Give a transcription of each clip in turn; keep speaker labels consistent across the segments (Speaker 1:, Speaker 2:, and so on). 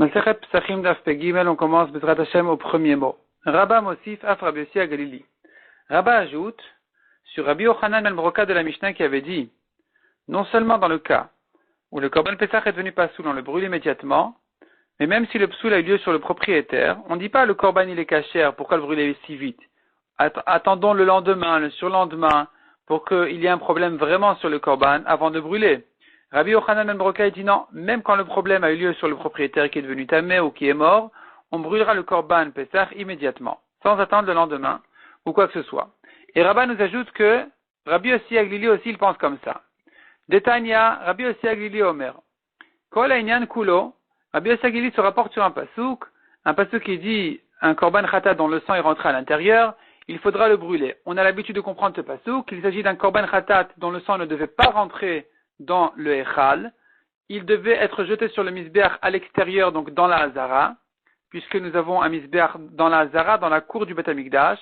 Speaker 1: Masechet Psachim Daf Pegimel, on commence Bezrat Hashem au premier mot. Rabba Mosif Af Rabbi Yossi Galili. Rabba ajoute sur Rabbi Yochanan ben Broka de la Mishnah qui avait dit non seulement dans le cas où le Korban Pesach est devenu pasoul, on le brûle immédiatement, mais même si le psoul a eu lieu sur le propriétaire, on ne dit pas le Korban il est cachère, pourquoi le brûler si vite? Attendons le lendemain, le surlendemain, pour qu'il y ait un problème vraiment sur le Korban avant de brûler. Rabbi Yochanan ben Broka dit non, même quand le problème a eu lieu sur le propriétaire qui est devenu tamé ou qui est mort, on brûlera le Korban Pesach immédiatement, sans attendre le lendemain, ou quoi que ce soit. Et Rabba nous ajoute que Rabbi Yossi Aglili aussi il pense comme ça. Detania, Rabbi Yossi Aglili Omer. Kol Ainyan Kulo, Rabbi Yossi Aglili se rapporte sur un pasouk qui dit un Korban Khatat dont le sang est rentré à l'intérieur, il faudra le brûler. On a l'habitude de comprendre ce pasouk qu'il s'agit d'un Korban Khatat dont le sang ne devait pas rentrer dans le Echal, il devait être jeté sur le misbeach à l'extérieur, donc dans la Hazara, puisque nous avons un misbeach dans la Hazara, dans la cour du Beth Amikdash,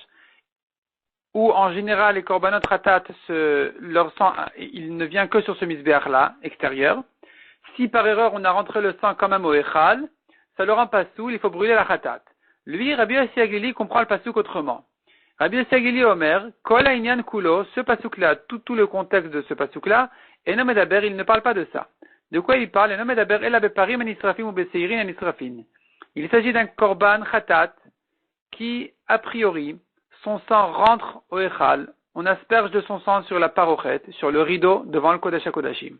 Speaker 1: où en général les korbanot ratat, leur sang, il ne vient que sur ce misbeach-là, extérieur. Si par erreur on a rentré le sang quand même au Echal, ça le rend pas soul, il faut brûler la ratat. Lui, Rabbi Yossi Aglili comprend le pasouk autrement. Rabbi Yossi Aglili Omer, Kol Ainyan Kulo, ce pasouk-là, tout le contexte de ce pasouk-là, et Enom Medaber, il ne parle pas de ça. De quoi il parle? Enom Medaber, Ela Beparim Anisrafim ou Beseirin Anisrafin. Il s'agit d'un korban khatat qui, a priori, son sang rentre au Echal. On asperge de son sang sur la parochet, sur le rideau devant le Kodesh HaKodashim.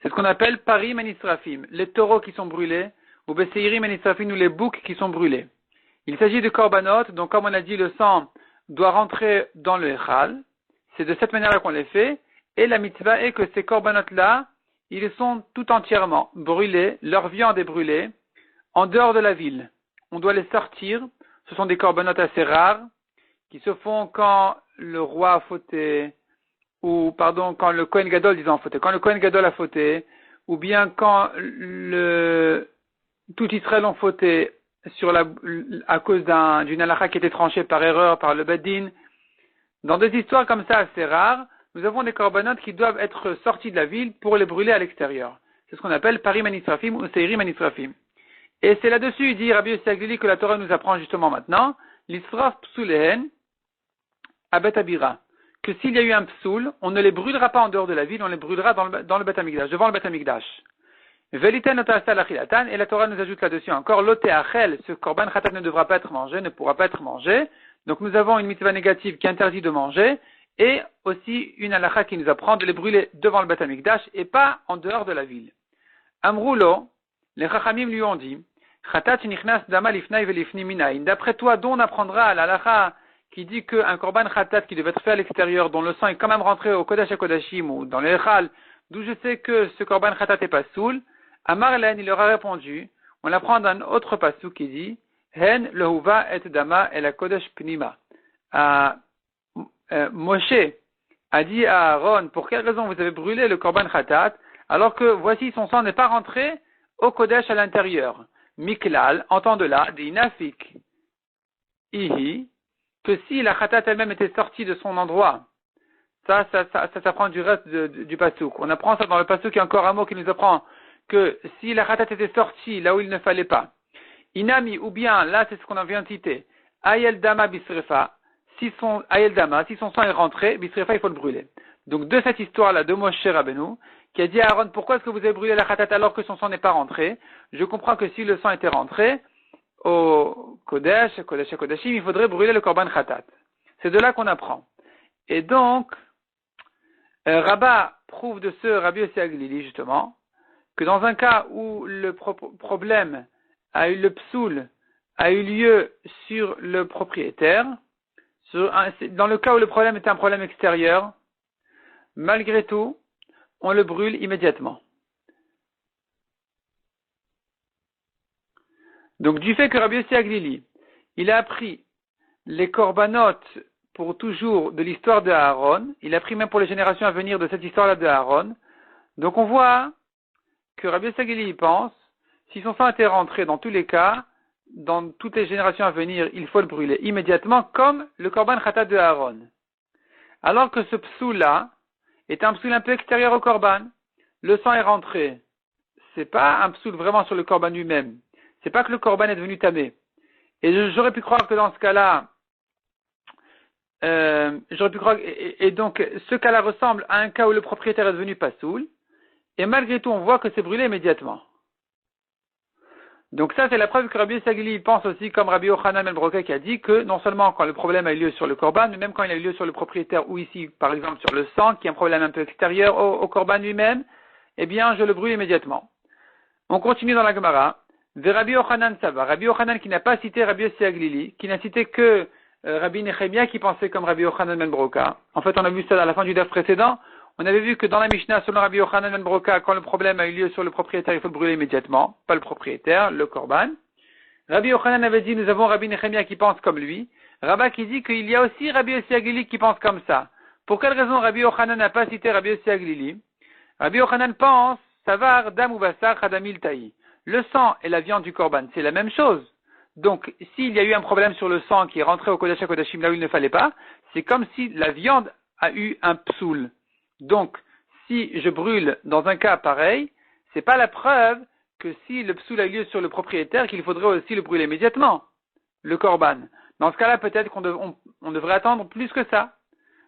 Speaker 1: C'est ce qu'on appelle Parim Anisrafim, les taureaux qui sont brûlés, ou Beseirim Anisrafin, ou les boucs qui sont brûlés. Il s'agit de korbanot, donc comme on a dit, le sang doit rentrer dans le Echal. C'est de cette manière-là qu'on les fait. Et la mitzvah est que ces corbanotes-là, ils sont tout entièrement brûlés, leur viande est brûlée, en dehors de la ville. On doit les sortir. Ce sont des corbanotes assez rares, qui se font quand le roi a fauté, quand le Kohen Gadol, disons, a fauté, quand le Kohen Gadol a fauté, ou bien quand tout Israël ont fauté à cause d'une halakha qui était tranchée par erreur par le Beddin. Dans des histoires comme ça assez rares, nous avons des corbanotes qui doivent être sortis de la ville pour les brûler à l'extérieur. C'est ce qu'on appelle Parim Anisrafim ou Seirim Anisrafim. Et c'est là-dessus, il dit Rabbi Yossi Aglili, que la Torah nous apprend justement maintenant, l'Israf Psulehen Abet Abira. Que s'il y a eu un psoul, on ne les brûlera pas en dehors de la ville, on les brûlera dans le Beth Amikdash, devant le Beth Amikdash. Veliten Otasa Lachilatan, et la Torah nous ajoute là-dessus encore, Loteachel, ce korban khatat ne devra pas être mangé, ne pourra pas être mangé. Donc nous avons une mitzvah négative qui interdit de manger, et aussi une halakha qui nous apprend de les brûler devant le Beth Amikdash et pas en dehors de la ville. Amroulo, les Chachamim lui ont dit, Khatat nichnas dama lifnai velifni minayin. D'après toi, dont on apprendra à l'halakha qui dit qu'un korban khatat qui devait être fait à l'extérieur, dont le sang est quand même rentré au Kodesh HaKodashim ou dans le Echal, d'où je sais que ce korban khatat est pas soul, Amar Len, il leur a répondu, on l'apprend d'un autre pasuk qui dit, Hen lehuva et dama el Kodesh pnima. Moshe a dit à Aaron, pour quelle raison vous avez brûlé le korban khatat, alors que voici son sang n'est pas rentré au Kodesh à l'intérieur. Miklal, entend de là, des nafik, ihi, que si la khatat elle-même était sortie de son endroit, ça s'apprend du reste du pasuk. On apprend ça dans le pasuk, il y a encore un mot qui nous apprend que si la khatat était sortie là où il ne fallait pas, inami, ou bien, là c'est ce qu'on vient de citer, ayel dama bisrefa, si son sang est rentré, bisrefa, il faut le brûler. Donc de cette histoire-là de Moshe Rabbeinu, qui a dit à Aaron, pourquoi est-ce que vous avez brûlé la khatat alors que son sang n'est pas rentré? Je comprends que si le sang était rentré au Kodesh HaKodashim, il faudrait brûler le korban khatat. C'est de là qu'on apprend. Et donc, Rabba prouve de ce Rabbi Yossi Aglili, justement, que dans un cas où le problème le psoul a eu lieu sur le propriétaire, dans le cas où le problème est un problème extérieur, malgré tout, on le brûle immédiatement. Donc, du fait que Rabbi Yossi Aglili, il a appris les corbanotes pour toujours de l'histoire de Aaron, il a appris même pour les générations à venir de cette histoire-là de Aaron, donc on voit que Rabbi Yossi Aglili pense, si son sang était rentré dans tous les cas, dans toutes les générations à venir, il faut le brûler immédiatement, comme le korban khatat de Aaron. Alors que ce psoul-là est un psoul un peu extérieur au korban. Le sang est rentré. C'est pas un psoul vraiment sur le korban lui-même. c'est pas que le korban est devenu tamé. Et j'aurais pu croire que dans ce cas-là, et donc ce cas-là ressemble à un cas où le propriétaire est devenu pasoul, et malgré tout on voit que c'est brûlé immédiatement. Donc ça c'est la preuve que Rabbi Sagili pense aussi comme Rabbi Yochanan ben Broka qui a dit que non seulement quand le problème a eu lieu sur le korban, mais même quand il a eu lieu sur le propriétaire ou ici par exemple sur le sang, qui est un problème un peu extérieur au korban lui-même, eh bien je le brûle immédiatement. On continue dans la Gemara. Rabbi Yochanan Sava, Rabbi Yochanan qui n'a pas cité Rabbi Yossi Aglili, qui n'a cité que Rabbi Nechemia qui pensait comme Rabbi Yochanan ben Broka. En fait, on a vu ça à la fin du daf précédent. On avait vu que dans la Mishnah, selon Rabbi Yochanan ben Broka, quand le problème a eu lieu sur le propriétaire, il faut le brûler immédiatement. Pas le propriétaire, le korban. Rabbi Yochanan avait dit, nous avons Rabbi Nechemia qui pense comme lui. Rabba qui dit qu'il y a aussi Rabbi Yossi Aglili qui pense comme ça. Pour quelle raison Rabbi Yochanan n'a pas cité Rabbi Yossi Aglili? Rabbi Yochanan pense, Savar, Dam ou Basar, Hadamil Taï. Le sang et la viande du korban, c'est la même chose. Donc, s'il y a eu un problème sur le sang qui est rentré au Kodesh HaKodashim là où il ne fallait pas, c'est comme si la viande a eu un psoul. Donc, si je brûle dans un cas pareil, c'est pas la preuve que si le psoul a eu lieu sur le propriétaire, qu'il faudrait aussi le brûler immédiatement, le korban. Dans ce cas-là, peut-être qu'on devrait attendre plus que ça.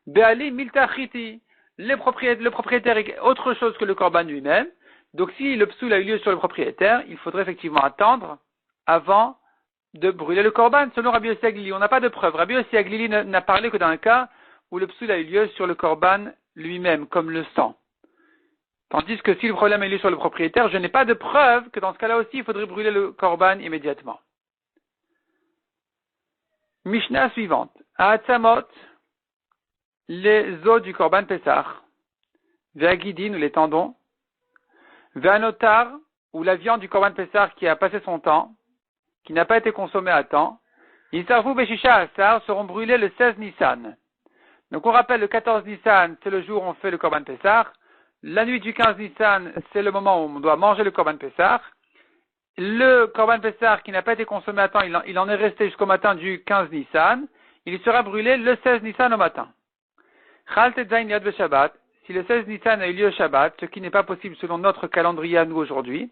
Speaker 1: Be'ali miltachiti. Le propriétaire est autre chose que le korban lui-même. Donc, si le psoul a eu lieu sur le propriétaire, il faudrait effectivement attendre avant de brûler le korban, selon Rabbi Yossi Aglili. On n'a pas de preuve. Rabbi Yossi Aglili n'a parlé que d'un cas où le psoul a eu lieu sur le korban lui-même, comme le sang. Tandis que si le problème a eu lieu sur le propriétaire, je n'ai pas de preuve que dans ce cas-là aussi, il faudrait brûler le korban immédiatement. Mishnah suivante. Ha'atzamot, les os du korban Pesach, ve'agidin, ou les tendons, ve'anotar, ou la viande du korban Pesach qui a passé son temps, qui n'a pas été consommé à temps, Yisarfu Beshisha Asar seront brûlés le 16 Nissan. Donc on rappelle le 14 Nissan, c'est le jour où on fait le Korban Pessah. La nuit du 15 Nissan, c'est le moment où on doit manger le Korban Pessah. Le Korban Pessah qui n'a pas été consommé à temps, il en est resté jusqu'au matin du 15 Nissan. Il sera brûlé le 16 Nissan au matin. Chal Tetzain Yad Beshabbat, si le 16 Nissan a eu lieu au Shabbat, ce qui n'est pas possible selon notre calendrier à nous aujourd'hui,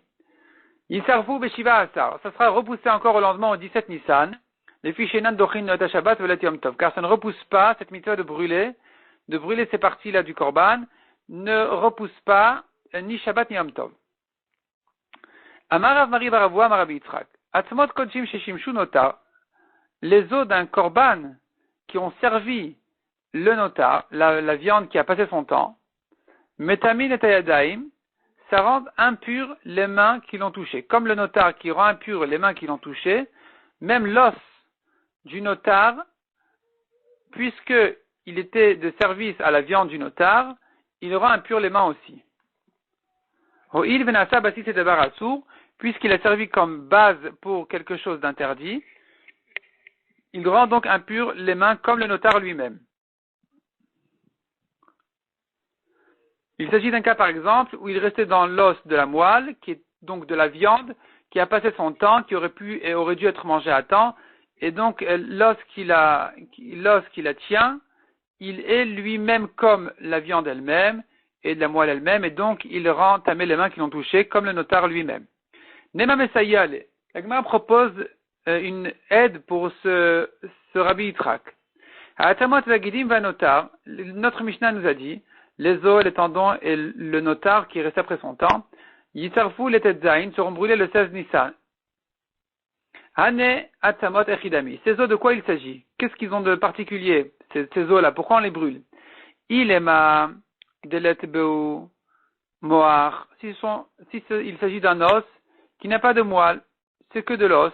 Speaker 1: Yisarfu Beshiva Asar, ça sera repoussé encore au lendemain au 17 Nissan, les Fishenan Dochin Nota Shabbat Velat Yom Tov, car ça ne repousse pas cette mitzvah de brûler ces parties-là du Korban, ne repousse pas ni Shabbat ni Yom Tov. Amarav Mari Baravua Marabi Yitzchak, Atzmot Kodshim Sheshimshu Notar, les os d'un Korban qui ont servi le notar, la viande qui a passé son temps, Metamin et Tayadaim, ça rend impur les mains qui l'ont touché. Comme le notar qui rend impur les mains qui l'ont touché, même l'os du notar, puisque il était de service à la viande du notar, il rend impur les mains aussi. Puisqu'il a servi comme base pour quelque chose d'interdit, il rend donc impur les mains comme le notar lui-même. Il s'agit d'un cas, par exemple, où il restait dans l'os de la moelle, qui est donc de la viande, qui a passé son temps, qui aurait pu et aurait dû être mangé à temps, et donc l'os qui la tient, il est lui-même comme la viande elle-même, et de la moelle elle-même, et donc il rend tamé les mains qui l'ont touché, comme le notar lui-même. Nema Messayale, la Gemara propose une aide pour ce Rabbi Yitzchak. Ha'atamot v'agidim v'anotar, notre Mishnah nous a dit, les os, les tendons et le notar qui reste après son temps, Yisarfu les tetzain seront brûlés le 16 Nissan. Hane atzamot echidami. Ces os, de quoi il s'agit? Qu'est-ce qu'ils ont de particulier, ces os-là? Pourquoi on les brûle? Il est ma delet beu moar. Il s'agit d'un os qui n'a pas de moelle, c'est que de l'os.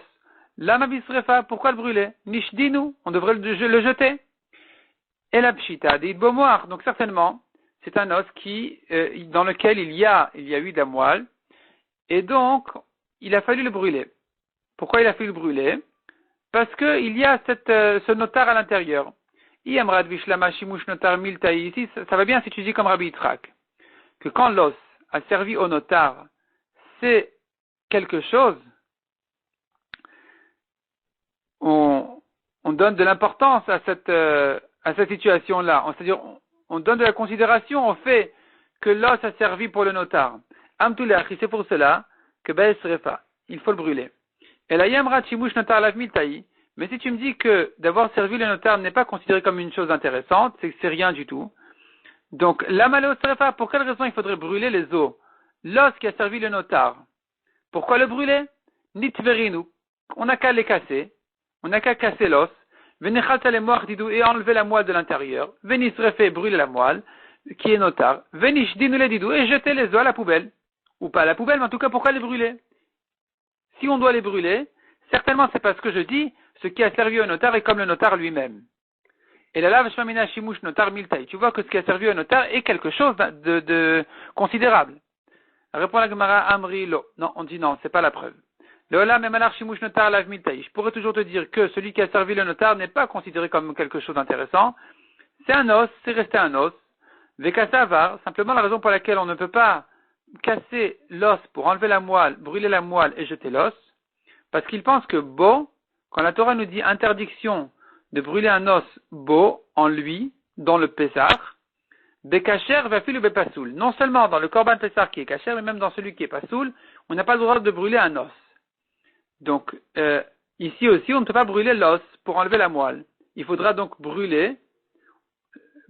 Speaker 1: Lama bisrefa, pourquoi le brûler? Nishdinu, on devrait le jeter. Et la pshita, dit moar. Donc certainement, c'est un os dans lequel il y a eu de la moelle, et donc, il a fallu le brûler. Pourquoi il a fallu le brûler? Parce qu'il y a ce notar à l'intérieur. Ici, ça va bien si tu dis comme Rabbi Yitzchak, que quand l'os a servi au notar, c'est quelque chose, on donne de l'importance à cette situation-là. C'est-à-dire, on donne de la considération au fait que l'os a servi pour le notar. C'est pour cela que il faut le brûler. Et la yamra chimush notar lav miltaï. Mais si tu me dis que d'avoir servi le notar n'est pas considéré comme une chose intéressante, c'est que c'est rien du tout. Donc, la malheur serefa, pour quelle raison il faudrait brûler les os? L'os qui a servi le notar. Pourquoi le brûler? Nitverinu. On n'a qu'à les casser. On n'a qu'à casser l'os. Venechalta les didou et enlever la moelle de l'intérieur. Venisrefe, brûler la moelle, qui est notar. Venishdinu les didou et jeter les os à la poubelle. Ou pas à la poubelle, mais en tout cas, pourquoi les brûler? Si on doit les brûler, certainement c'est parce que je dis, ce qui a servi au notar est comme le notar lui-même. Et la lave shmamina shimush notar miltaï. Tu vois que ce qui a servi au notar est quelque chose de considérable. Répond la Gemara Amri lo. Non, on dit non, c'est pas la preuve. Le olam emanar shimush notar lav miltaï. Je pourrais toujours te dire que celui qui a servi le notar n'est pas considéré comme quelque chose d'intéressant. C'est un os, c'est resté un os. Vekasavar, simplement la raison pour laquelle on ne peut pas casser l'os pour enlever la moelle, brûler la moelle et jeter l'os, parce qu'il pense que beau, quand la Torah nous dit interdiction de brûler un os beau en lui, dans le Pessar, Bekacher va filer Bepasoul. Non seulement dans le Korban Pessar qui est Kacher, mais même dans celui qui est Pasoul, on n'a pas le droit de brûler un os. Donc, ici aussi, on ne peut pas brûler l'os pour enlever la moelle. Il faudra donc brûler,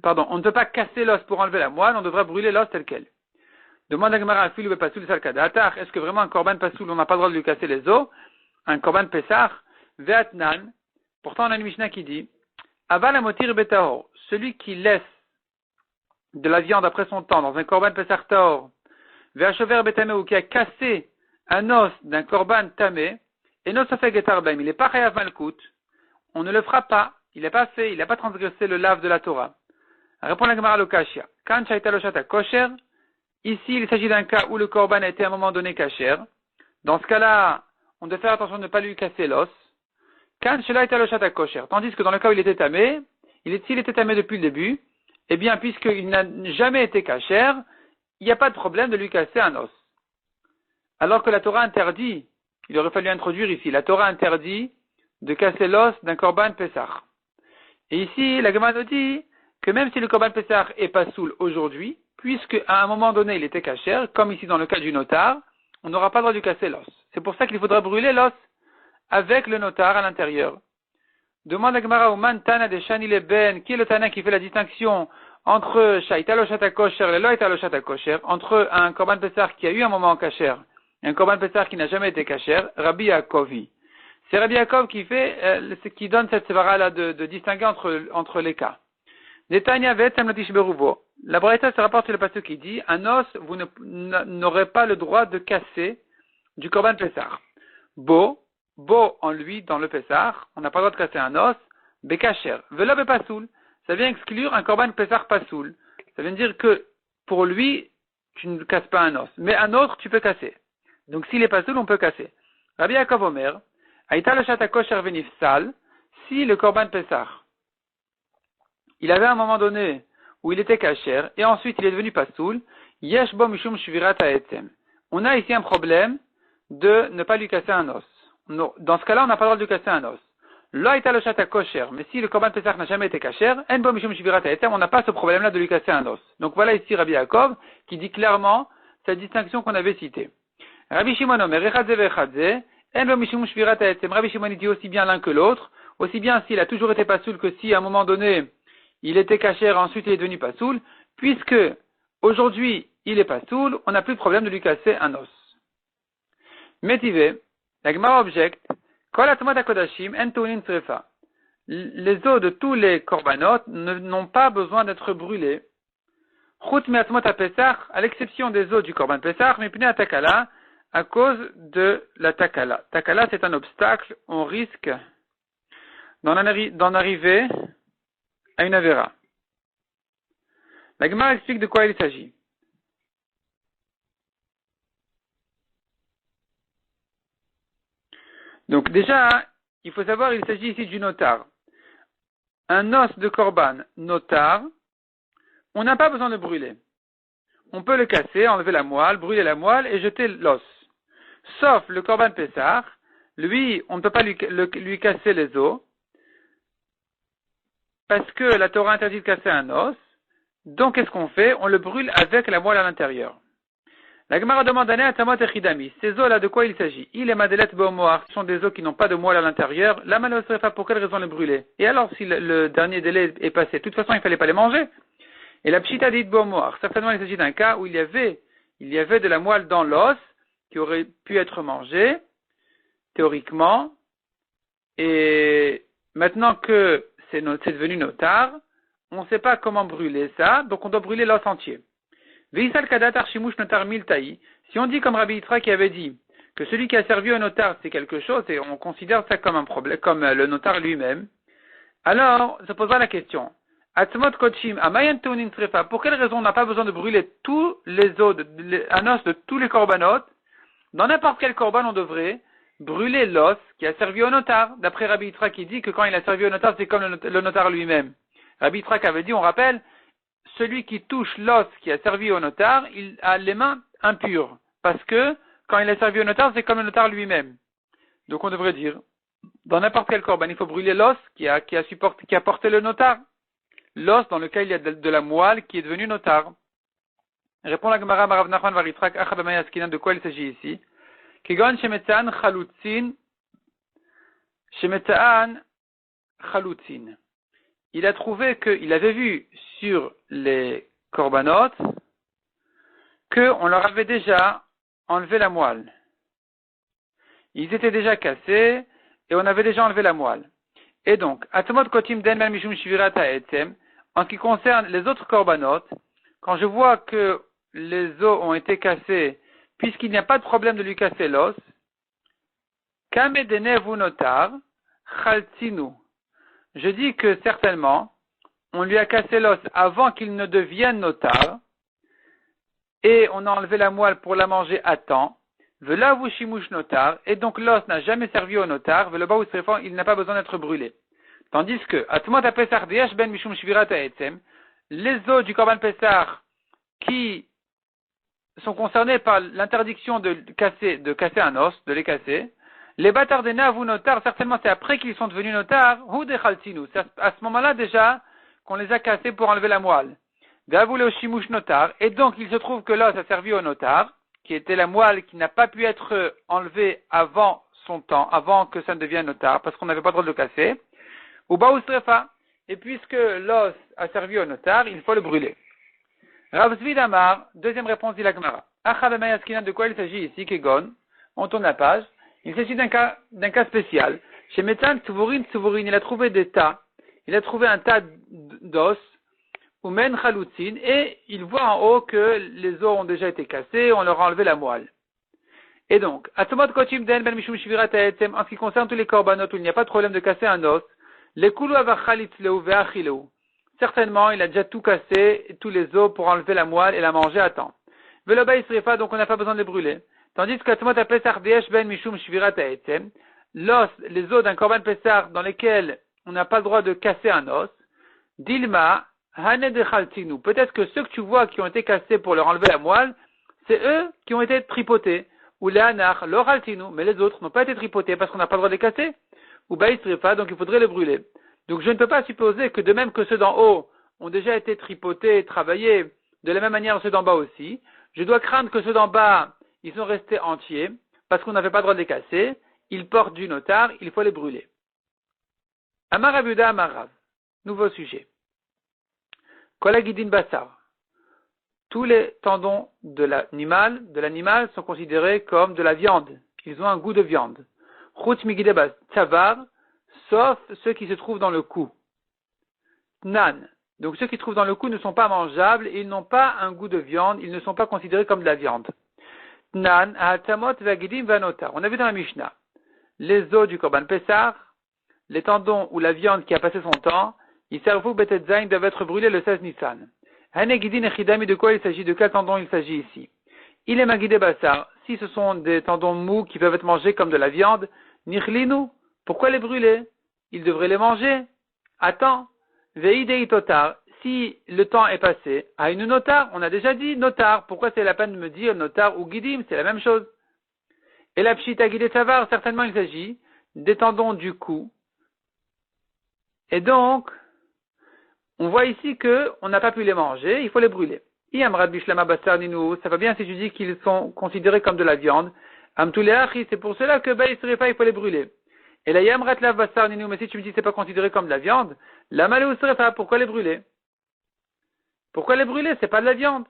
Speaker 1: on ne peut pas casser l'os pour enlever la moelle, on devra brûler l'os tel quel. Demande à Gemara Filu Bepasoul Salkadatar, est-ce que vraiment un Korban Pasoul, on n'a pas le droit de lui casser les os? Un Korban Pessar, Veatnan, pourtant on a une Mishnah qui dit, Aval Amotir Betahor, celui qui laisse de la viande après son temps dans un Korban Pessar Tahor, Veachover Betame, ou qui a cassé un os d'un Korban Tamé, et no Sofeg et Arbem, il n'est pas Chayav Malkout, on ne le fera pas, il n'a pas fait, il n'a pas transgressé le lave de la Torah. Répond la Gemara Lokashia, Kan Shaita Loshata Kosher, ici il s'agit d'un cas où le Korban a été à un moment donné Kasher, dans ce cas-là, on doit faire attention de ne pas lui casser l'os. Kan Shaita Loshata Kosher, tandis que dans le cas où il était tamé, s'il était tamé depuis le début, eh bien, puisqu'il n'a jamais été Kasher, il n'y a pas de problème de lui casser un os. Alors que la Torah interdit, il aurait fallu introduire ici, la Torah interdit de casser l'os d'un Korban Pessar. Et ici, la Gemara nous dit que même si le Korban Pessar est pas soul aujourd'hui, puisque à un moment donné il était Kasher, comme ici dans le cas du notar, on n'aura pas le droit de lui casser l'os. C'est pour ça qu'il faudra brûler l'os avec le notar à l'intérieur. Demande la Gemara au Man Tana de Shani Leben, qui est le Tana qui fait la distinction entre Shaita Loshata Kosher et Loita Loshata Kosher, entre un Korban Pessar qui a eu un moment Kasher et un Korban Pessar qui n'a jamais été Kasher, Rabbi Yaakovi. C'est Rabbi Yaakov qui qui donne cette sévara-là de distinguer entre les cas. Netanya ve'etzem latish beruvo. La Braïta se rapporte sur le passage qui dit, un os, vous n'aurez pas le droit de casser du Korban Pessar. Beau en lui, dans le Pessar, on n'a pas le droit de casser un os, bekacher, velo bepasoul. Ça vient exclure un Korban Pessar pasoul. Ça veut dire que, pour lui, tu ne casses pas un os. Mais un autre, tu peux casser. Donc, s'il est pasoul, on peut casser. Rabbi Yaakov Omer, Aïta Loshata Kosher venifsal, si le Korban Pessar, il avait un moment donné où il était kasher, et ensuite il est devenu pasoul, yesh bo mishum shvirat ha'etzem. On a ici un problème de ne pas lui casser un os. Non, dans ce cas-là, on n'a pas le droit de lui casser un os. Loïta loshata kosher, mais si le Korban Pessah n'a jamais été kasher, en bo mishum shvirat ha'etzem, on n'a pas ce problème-là de lui casser un os. Donc voilà ici Rabbi Yaakov qui dit clairement cette distinction qu'on avait citée. Rabbi Shimon omer echadze ve'echadze, en bo mishum shvirat ha'etzem. Rabbi Shimon dit aussi bien l'un que l'autre, aussi bien s'il a toujours été pasoul que si à un moment donné il était kasher, ensuite il est devenu pasoul, puisque aujourd'hui il est pasoul, on n'a plus de problème de lui casser un os. Métivé, la Gemara objecte, Kol atmat hakodashim en tounin trefa. Les os de tous les korbanot n'ont pas besoin d'être brûlés. Chut me atmot ha-pesach, à l'exception des os du korban pesach, mais pnei takala, à cause de la takala. Takala, c'est un obstacle, on risque d'en arriver à une avéra. La Gemara explique de quoi il s'agit. Donc déjà, il faut savoir, il s'agit ici du notar. Un os de korban notar, on n'a pas besoin de brûler. On peut le casser, enlever la moelle, brûler la moelle et jeter l'os. Sauf le korban pessar, lui, on ne peut pas lui casser les os, parce que la Torah interdit de casser un os. Donc qu'est-ce qu'on fait? On le brûle avec la moelle à l'intérieur. La Gemara demande à Tamot et Chidami. Ces eaux-là, de quoi il s'agit? Il est Madelet Beomoar, ce sont des eaux qui n'ont pas de moelle à l'intérieur. La Malosrefa, pour quelle raison les brûler? Et alors, si le dernier délai est passé, de toute façon, il ne fallait pas les manger. Et la Pshita dit Beomoar. Certainement, il s'agit d'un cas où il y avait de la moelle dans l'os qui aurait pu être mangée, théoriquement. Et maintenant que c'est devenu notar, on ne sait pas comment brûler ça, donc on doit brûler l'os entier. Veisal kadat archimush notar miltaï. Si on dit comme Rabbi Yitra qui avait dit que celui qui a servi au notar c'est quelque chose et on considère ça comme un problème, comme le notar lui-même, alors se posera la question. Atzmot kochim amayan teunin trefa. Pour quelle raison on n'a pas besoin de brûler tous les os, un os de tous les korbanot? Dans n'importe quel korban on devrait brûler l'os qui a servi au notar. D'après Rabbi Yitra qui dit que quand il a servi au notar c'est comme le notar lui-même. Rabbi Yitra avait dit, on rappelle, celui qui touche l'os qui a servi au notar, il a les mains impures. Parce que, quand il a servi au notar, c'est comme le notar lui-même. Donc on devrait dire, dans n'importe quel korban, il faut brûler l'os qui a porté le notar. L'os dans lequel il y a de la moelle qui est devenu notar. Répond la Gemara Marav Nachman Varitrak Achabamay Askinan, de quoi il s'agit ici? Kigon Shemetzaan Chalutzin. Il a trouvé qu'il avait vu sur les korbanot qu'on leur avait déjà enlevé la moelle. Ils étaient déjà cassés et on avait déjà enlevé la moelle. Et donc, Atomot Kotim Den Ben Mishum Shivirata Etzem, en ce qui concerne les autres korbanot, quand je vois que les os ont été cassés, puisqu'il n'y a pas de problème de lui casser l'os, Kamedene Vunotar Chaltzinu. Je dis que certainement, on lui a cassé l'os avant qu'il ne devienne notar, et on a enlevé la moelle pour la manger à temps, vela vushimush notar, et donc l'os n'a jamais servi au notar, vela usrefan, il n'a pas besoin d'être brûlé. Tandis que, atmot apesar deyash ben mishum shvirata etzem, les os du korban pesar qui sont concernés par l'interdiction de casser un os, de les casser, les batardena vous notar, certainement c'est après qu'ils sont devenus notar, ou de chaltinu. C'est à ce moment-là déjà qu'on les a cassés pour enlever la moelle. D'avoue au shimush notar, et donc il se trouve que l'os a servi au notar, qui était la moelle qui n'a pas pu être enlevée avant son temps, avant que ça ne devienne notar, parce qu'on n'avait pas le droit de le casser. Ou baoustrefa, et puisque l'os a servi au notar, il faut le brûler. Rav Zvi Amar, deuxième réponse d'Ilagmara. Achabamayaskina, de quoi il s'agit ici, Kegon, on tourne la page. Il s'agit d'un cas spécial. Chez Metan Tsuvurin, il a trouvé des tas. Il a trouvé un tas d'os, ou men chalutzin, et il voit en haut que les os ont déjà été cassés, on leur a enlevé la moelle. Et donc, Atomot Kochim Den Ben Mishum Shivirat Etzem, en ce qui concerne tous les korbanot où il n'y a pas de problème de casser un os, les kulu avachalitzleu ve'achileu. Certainement, il a déjà tout cassé, tous les os pour enlever la moelle et la manger à temps. Veloba Isrefa, donc on n'a pas besoin de les brûler. Tandis qu'Atomot Apesar Deesh Ben Mishum Shivirat Etzem, l'os, les os d'un korban pesar dans lesquels on n'a pas le droit de casser un os, Dilma, Hane de Chaltinu. Peut-être que ceux que tu vois qui ont été cassés pour leur enlever la moelle, c'est eux qui ont été tripotés. Ou les Hanach, leur Chaltinu, mais les autres n'ont pas été tripotés parce qu'on n'a pas le droit de les casser. Ou Baïsrefa, donc il faudrait les brûler. Donc je ne peux pas supposer que de même que ceux d'en haut ont déjà été tripotés, travaillés, de la même manière ceux d'en bas aussi, je dois craindre que ceux d'en bas, ils sont restés entiers, parce qu'on n'avait pas le droit de les casser, ils portent du notar, il faut les brûler. Amarabuda Amarav, nouveau sujet. Kolagidin Bassar. Tous les tendons de l'animal sont considérés comme de la viande. Ils ont un goût de viande. Chutz migidebas tsavar, sauf ceux qui se trouvent dans le cou. Nan. Donc ceux qui se trouvent dans le cou ne sont pas mangeables, ils n'ont pas un goût de viande, ils ne sont pas considérés comme de la viande. Nan, ha'atamot vagidim vanotar. On a vu dans la Mishnah, les os du korban pesar, les tendons ou la viande qui a passé son temps, ils servent au betetzain, doivent être brûlés le 16 Nissan. Hanegidin echidami, de quoi il s'agit, de quel tendon il s'agit ici? Il est magidé bassar. Si ce sont des tendons mous qui peuvent être mangés comme de la viande, nichlinu, pourquoi les brûler? Ils devraient les manger. Attends. Veidei totar. Si le temps est passé, à une notar, on a déjà dit notar. Pourquoi c'est la peine de me dire notar ou guidim? C'est la même chose. Et la pshita guidé savar, certainement il s'agit des tendons du cou. Et donc, on voit ici que on n'a pas pu les manger, il faut les brûler. Amrat bishlama basar ninu, ça va bien si tu dis qu'ils sont considérés comme de la viande. Amtuleachi, c'est pour cela que Baïsrefa, il faut les brûler. Et la Yamrat la basar ninu, mais si tu me dis que c'est pas considéré comme de la viande, la Malé pourquoi les brûler? Pourquoi les brûler? C'est pas de la viande.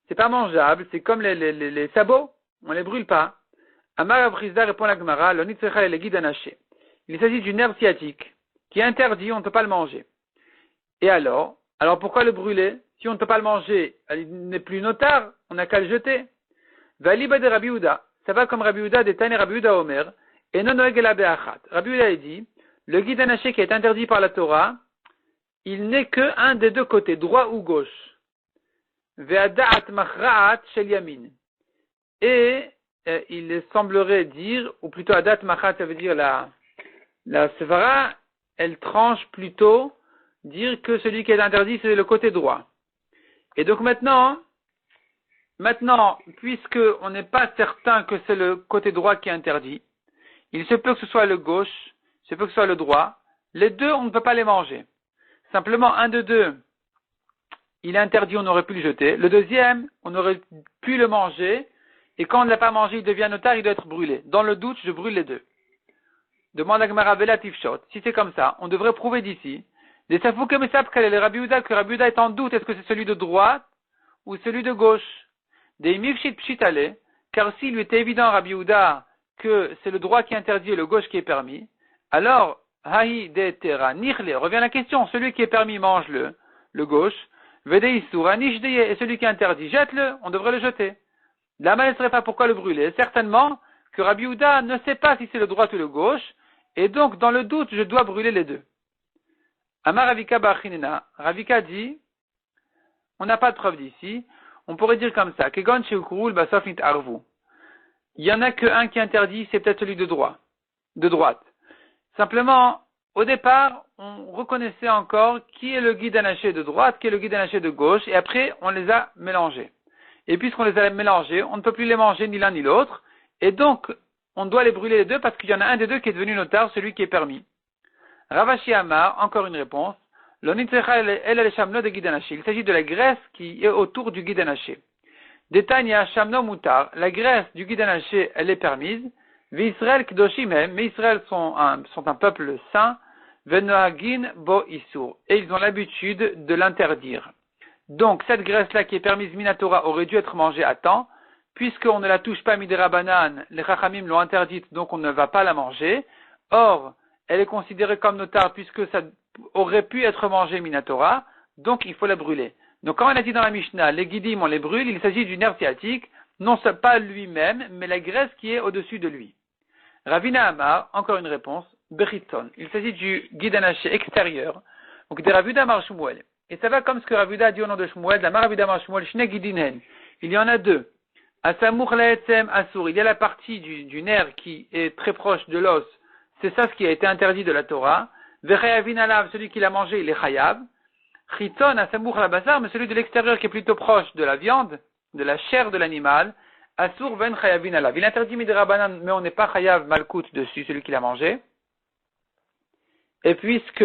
Speaker 1: C'est pas mangeable, c'est comme les sabots. On les brûle pas. Amar Abrizda répond la Gemara, l'onitzecha et les guides anaché. Il s'agit d'une herbe sciatique qui est interdit, on ne peut pas le manger. Et alors pourquoi le brûler? Si on ne peut pas le manger, il n'est plus notar, on n'a qu'à le jeter. Valiba de Rabbi Uda, ça va comme Rabbi Uda des Tane Rabbi Uda Omer, et non Noegela Be'achat. Rabbi Uda a dit, le guide anaché qui est interdit par la Torah, il n'est que un des deux côtés, droit ou gauche. Ve'ada'at machra'at shel yamin. Et il semblerait dire, ou plutôt adat machra'at, ça veut dire la svara, elle tranche plutôt dire que celui qui est interdit, c'est le côté droit. Et donc maintenant, puisque on n'est pas certain que c'est le côté droit qui est interdit, il se peut que ce soit le gauche, il se peut que ce soit le droit. Les deux, on ne peut pas les manger. Simplement, un de deux, il est interdit, on aurait pu le jeter. Le deuxième, on aurait pu le manger, et quand on ne l'a pas mangé, il devient notar, il doit être brûlé. Dans le doute, je brûle les deux. Demande à Gemara Velatif Shot. Si c'est comme ça, on devrait prouver d'ici. Des Safouke Mesap quel est le Rabbi Uda, que Rabbi Uda est en doute, est-ce que c'est celui de droite ou celui de gauche? Des Mifshit Pshitale, car s'il lui était évident, Rabbi Uda, que c'est le droit qui est interdit et le gauche qui est permis, alors, Hahi de Tera, Nichle, revient la question, celui qui est permis mange le gauche, Vede Isura, Nishdeye, et celui qui est interdit, jette-le, on devrait le jeter. La main ne serait pas pourquoi le brûler. Certainement que Rabbi Uda ne sait pas si c'est le droit ou le gauche, et donc, dans le doute, je dois brûler les deux. Amar Ravika Bachinena, Ravika dit, on n'a pas de preuve d'ici, on pourrait dire comme ça, Kegon Sheukurul Basof Nit Arvu. Il y en a qu'un qui est interdit, c'est peut-être celui de droite. Simplement, au départ, on reconnaissait encore qui est le guide anaché de droite, qui est le guide anaché de gauche, et après, on les a mélangés. Et puisqu'on les a mélangés, on ne peut plus les manger ni l'un ni l'autre, et donc, on doit les brûler les deux parce qu'il y en a un des deux qui est devenu notar, celui qui est permis. Ravashi Amar, encore une réponse. Il s'agit de la graisse qui est autour du guide anaché. Detania Shamno Mutar, la graisse du guide anaché, elle est permise. V'Israël Kdoshim, mais Israël sont un peuple saint. Venoagin Bo Isur, et ils ont l'habitude de l'interdire. Donc, cette graisse-là qui est permise Minatora aurait dû être mangée à temps. Puisqu'on ne la touche pas Midera Banan, les Chachamim l'ont interdite, donc on ne va pas la manger. Or, elle est considérée comme notar puisque ça aurait pu être mangé Minatora, donc il faut la brûler. Donc quand on a dit dans la Mishnah, les guidim on les brûle, il s'agit d'une herbe sciatique, non pas lui-même, mais la graisse qui est au-dessus de lui. Ravina Amar, encore une réponse, Beriton. Il s'agit du guide anaché extérieur, donc des Ravuda Mar Shmuel. Et ça va comme ce que Ravuda a dit au nom de Shmuel, la Ravuda Mar Shmuel, Shne Gidinen. Il y en a deux. Asamour Laetzem Asur, il y a la partie du nerf qui est très proche de l'os, c'est ça ce qui a été interdit de la Torah. Vechayavin alav, celui qui l'a mangé, il est chayav. Chiton Asamour la bazar, mais celui de l'extérieur qui est plutôt proche de la viande, de la chair de l'animal, Asur ven chayavin alav. Il est interdit midera banan, mais on n'est pas chayav malkout dessus, celui qui l'a mangé. Et puisque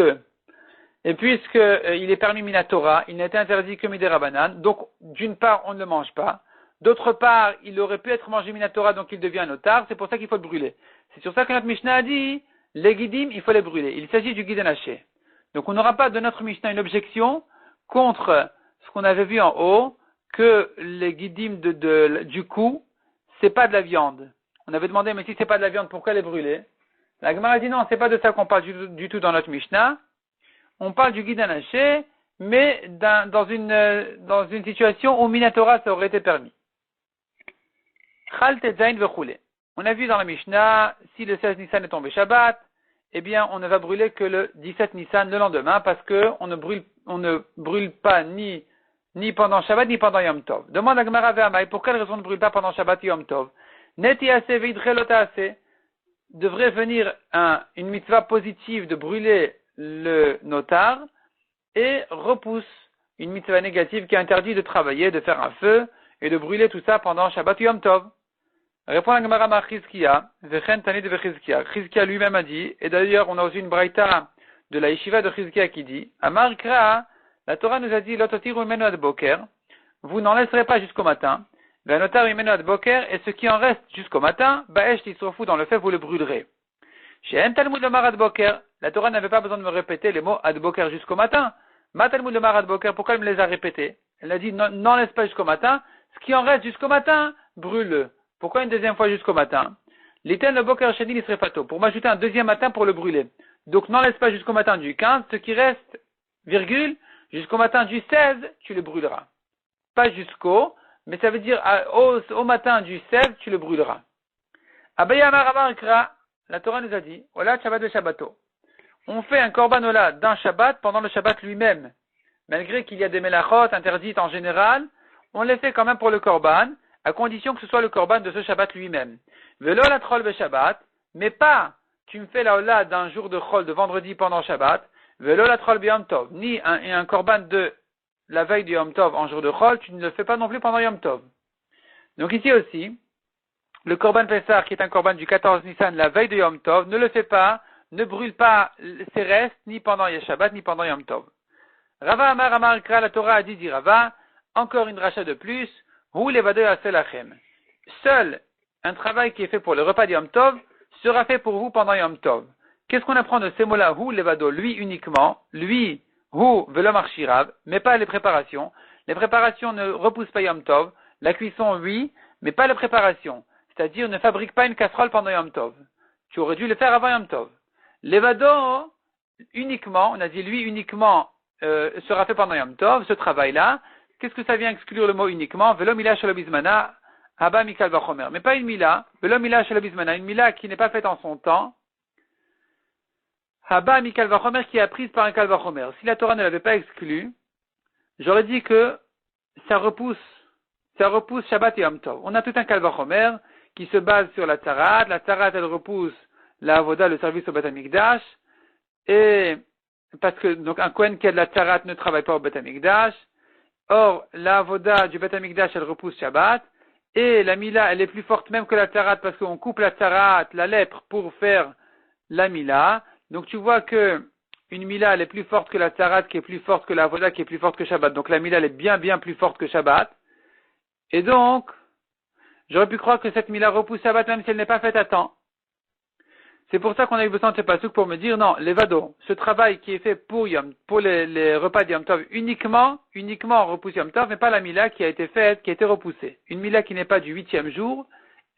Speaker 1: il est permis minatora, il n'a été interdit que midera banan, donc d'une part on ne le mange pas. D'autre part, il aurait pu être mangé minatora, donc il devient notar, c'est pour ça qu'il faut le brûler. C'est sur ça que notre Mishnah a dit, les guidim, il faut les brûler. Il s'agit du guide anaché. Donc on n'aura pas de notre Mishnah une objection contre ce qu'on avait vu en haut, que les guidim du cou, c'est pas de la viande. On avait demandé, mais si c'est pas de la viande, pourquoi les brûler? La Gemara a dit non, c'est pas de ça qu'on parle du tout dans notre Mishnah. On parle du guide anaché, mais dans une situation où minatora ça aurait été permis. On a vu dans la Mishnah, si le 16 Nissan est tombé Shabbat, eh bien, on ne va brûler que le 17 Nissan le lendemain, parce que on ne brûle pas ni pendant Shabbat, ni pendant Yom Tov. Demande à Gemara Ve'amai, pour quelle raison on ne brûle pas pendant Shabbat et Yom Tov? Neti ase veidrelota ase. Devrait venir une mitzvah positive de brûler le notar, et repousse une mitzvah négative qui interdit de travailler, de faire un feu, et de brûler tout ça pendant Shabbat et Yom Tov. Répond la Gemara ma Chizkiya, Vechen Tanit ve Chizkiya. Chizkiya lui-même a dit, et d'ailleurs on a aussi une braïta de la yeshiva de Chizkiya qui dit, Amar Kra, la Torah nous a dit, Lototiru menu ad boker, vous n'en laisserez pas jusqu'au matin. Venotar imenu ad boker, et ce qui en reste jusqu'au matin, ba'esh tisrofu, dans le fait, vous le brûlerez. Chez En Talmud Lomar ad boker, la Torah n'avait pas besoin de me répéter les mots ad boker jusqu'au matin. Ma Talmud Lomar ad boker, pourquoi elle me les a répétés? Elle a dit, n'en laisse pas jusqu'au matin, ce qui en reste jusqu'au matin, brûle-le. Pourquoi une deuxième fois jusqu'au matin? L'iten le boker sheni l'isrefato, pour m'ajouter un deuxième matin pour le brûler. Donc n'en laisse pas jusqu'au matin du 15, ce qui reste, virgule, jusqu'au matin du 16, tu le brûleras. Pas jusqu'au, mais ça veut dire au matin du 16, tu le brûleras. Abaya Amar Ikra, la Torah nous a dit, Ola Shabbat de Shabbato. On fait un korban ola d'un Shabbat pendant le Shabbat lui-même. Malgré qu'il y a des melachot interdites en général, on les fait quand même pour le korban, à condition que ce soit le korban de ce Shabbat lui-même. Velo la trol be Shabbat, mais pas, tu me fais la ola d'un jour de chol de vendredi pendant Shabbat, velo la trol be Yom Tov, ni un korban de la veille du Yom Tov en jour de chol, tu ne le fais pas non plus pendant Yom Tov. Donc ici aussi, le korban Pessah, qui est un korban du 14 Nissan, la veille de Yom Tov, ne le fait pas, ne brûle pas ses restes, ni pendant Shabbat, ni pendant Yom Tov. Rava Amar Amar Ikra, la Torah a dit Rava, encore une dracha de plus, Hu levado yaseh lachem. Seul un travail qui est fait pour le repas de Yom Tov sera fait pour vous pendant Yom Tov. Qu'est-ce qu'on apprend de ces mots-là? Hu levado, lui uniquement, lui, hu velo marshirav, mais pas les préparations. Les préparations ne repoussent pas Yom Tov. La cuisson, oui, mais pas la préparation. C'est-à-dire, ne fabrique pas une casserole pendant Yom Tov. Tu aurais dû le faire avant Yom Tov. Levado, uniquement, on a dit lui uniquement, sera fait pendant Yom Tov, ce travail-là. Qu'est-ce que ça vient exclure le mot uniquement? Velo mila shalobizmana, haba mikal vachomer. Mais pas une mila. Velo mila shalobizmana, une mila qui n'est pas faite en son temps. Haba mikal vachomer, qui est apprise par un kal vachomer. Si la Torah ne l'avait pas exclu, j'aurais dit que ça repousse Shabbat et Yom Tov. On a tout un kal vachomer qui se base sur la tzarat. La tzarat, elle repousse la avoda, le service au Beth Amikdash. Et, parce que, donc, un kohen qui a de la tzarat ne travaille pas au Beth Amikdash. Or, la avoda du Beth Amikdash, elle repousse Shabbat. Et la mila, elle est plus forte même que la tzarat parce qu'on coupe la tzarat, la lèpre, pour faire la mila. Donc, tu vois que une mila, elle est plus forte que la tzarat, qui est plus forte que la avoda, qui est plus forte que Shabbat. Donc, la mila, elle est bien, bien plus forte que Shabbat. Et donc, j'aurais pu croire que cette mila repousse Shabbat même si elle n'est pas faite à temps. C'est pour ça qu'on a eu besoin de ce pasuk pour me dire, non, levado, ce travail qui est fait pour les repas de Yom Tov, uniquement repousse Yom Tov, mais pas la mila qui a été faite, qui a été repoussée. Une mila qui n'est pas du 8e jour,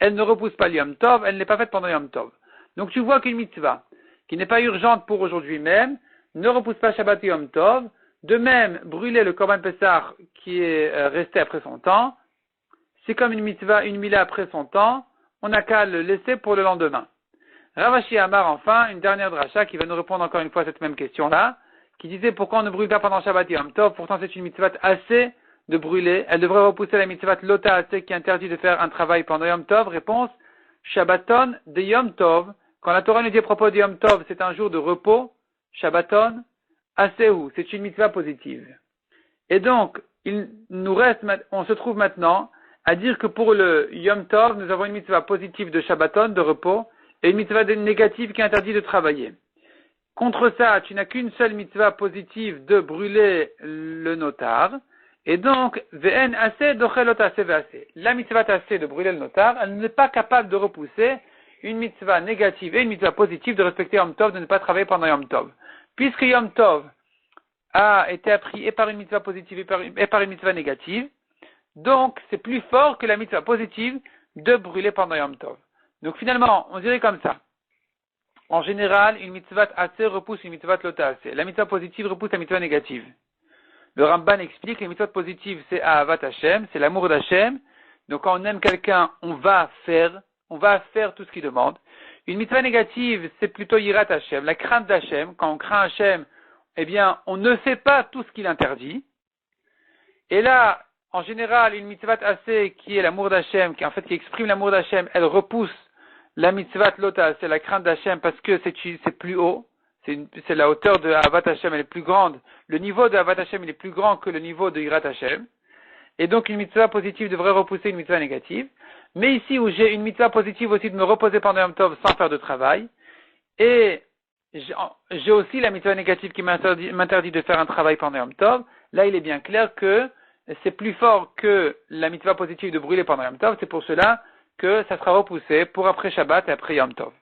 Speaker 1: elle ne repousse pas le Yom Tov, elle n'est pas faite pendant Yom Tov. Donc tu vois qu'une mitzvah, qui n'est pas urgente pour aujourd'hui même, ne repousse pas Shabbat et Yom Tov. De même, brûler le Korban Pessah qui est resté après son temps, c'est comme une mitzvah, une mila après son temps, on n'a qu'à le laisser pour le lendemain. Ravashi Amar, enfin, une dernière dracha qui va nous répondre encore une fois à cette même question-là, qui disait pourquoi on ne brûle pas pendant Shabbat et Yom Tov, pourtant c'est une mitzvah assez de brûler, elle devrait repousser la mitzvah lota assez qui interdit de faire un travail pendant Yom Tov. Réponse, Shabbaton de Yom Tov, quand la Torah nous dit à propos de Yom Tov, c'est un jour de repos, Shabbaton, Aseu, c'est une mitzvah positive. Et donc, il nous reste, on se trouve maintenant à dire que pour le Yom Tov, nous avons une mitzvah positive de Shabbaton, de repos, et une mitzvah négative qui interdit de travailler. Contre ça, tu n'as qu'une seule mitzvah positive de brûler le notar, et donc, ve'en assez dochelot assez ve'ase. La mitzvah assez de brûler le notar, elle n'est pas capable de repousser une mitzvah négative et une mitzvah positive de respecter Yom Tov, de ne pas travailler pendant Yom Tov. Puisque Yom Tov a été appris et par une mitzvah positive et par une mitzvah négative, donc c'est plus fort que la mitzvah positive de brûler pendant Yom Tov. Donc finalement, on dirait comme ça. En général, une mitzvah assez repousse une mitzvah lota assez. La mitzvah positive repousse la mitzvah négative. Le Ramban explique que la mitzvah positive, c'est Ahavat Hashem, c'est l'amour d'Hashem. Donc quand on aime quelqu'un, on va faire tout ce qu'il demande. Une mitzvah négative, c'est plutôt Yirat Hashem, la crainte d'Hashem. Quand on craint Hashem, eh bien, on ne fait pas tout ce qu'il interdit. Et là, en général, une mitzvah assez qui est l'amour d'Hashem, qui exprime l'amour d'Hashem, elle repousse la mitzvah lota, c'est la crainte d'Hashem parce que c'est plus haut. C'est la hauteur de Ahavat Hashem, elle est plus grande. Le niveau de Ahavat Hashem, il est plus grand que le niveau de Yirat Hashem. Et donc, une mitzvah positive devrait repousser une mitzvah négative. Mais ici, où j'ai une mitzvah positive aussi de me reposer pendant Yom Tov sans faire de travail, et j'ai aussi la mitzvah négative qui m'interdit de faire un travail pendant Yom Tov, là, il est bien clair que c'est plus fort que la mitzvah positive de brûler pendant Yom Tov, c'est pour cela que ça sera repoussé pour après Shabbat et après Yom Tov.